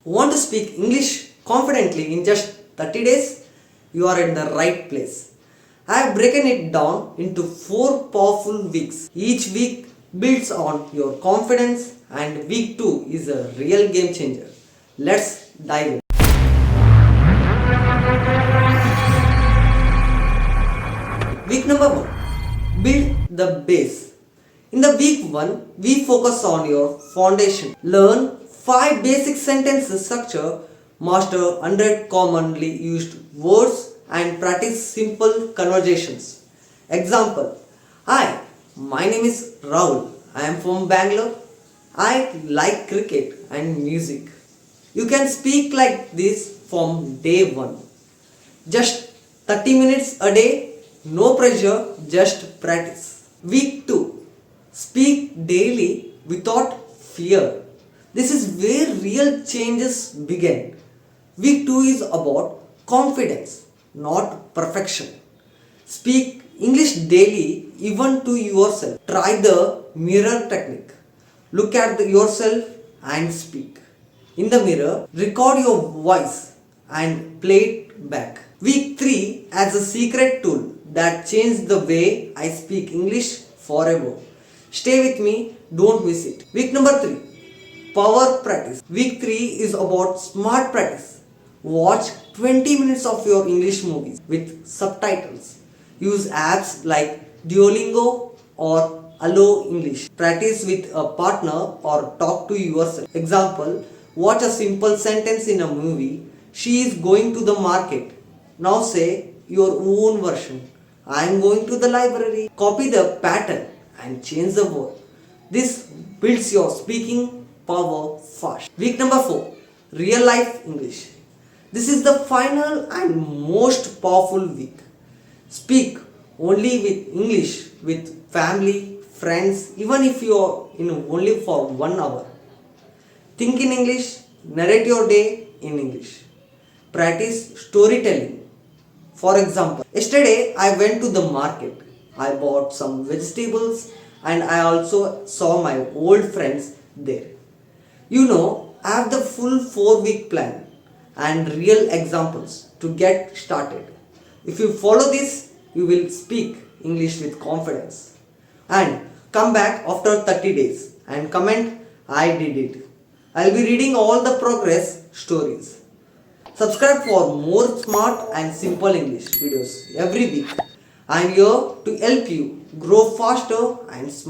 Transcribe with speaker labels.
Speaker 1: Want to speak English confidently in just 30 days? You are in the right place. I have broken it down into 4 powerful weeks. Each week builds on your confidence, and week 2 is a real game changer. Let's dive in. Week number 1, build the base. In the week 1, we focus on your foundation. Learn 5 basic sentences structure, master 100 commonly used words, and practice simple conversations. Example: Hi, my name is Rahul. I am from Bangalore. I like cricket and music. You can speak like this from day 1. Just 30 minutes a day, no pressure, just practice. Week 2, speak daily without fear. This is where real changes begin. Week 2 is about confidence, not perfection. Speak English daily, even to yourself. Try the mirror technique. Look at yourself and speak. In the mirror, record your voice and play it back. Week 3 has a secret tool that changed the way I speak English forever. Stay with me, don't miss it. Week number 3, power practice. Week 3 is about smart practice. Watch 20 minutes of your English movies with subtitles. Use apps like Duolingo or Allo English. Practice with a partner or talk to yourself. Example: watch a simple sentence in a movie. She is going to the market. Now say your own version. I am going to the library. Copy the pattern and change the word. This builds your speaking power fast. Week number 4, real life English. This is the final and most powerful week. Speak only with English with family, friends, even if you are in only for 1 hour. Think in English, narrate your day in English. Practice storytelling. For example, yesterday I went to the market. I bought some vegetables and I also saw my old friends there. I have the full 4-week plan and real examples to get started. If you follow this, you will speak English with confidence. And come back after 30 days and comment, I did it. I'll be reading all the progress stories. Subscribe for more smart and simple English videos every week. I'm here to help you grow faster and smarter.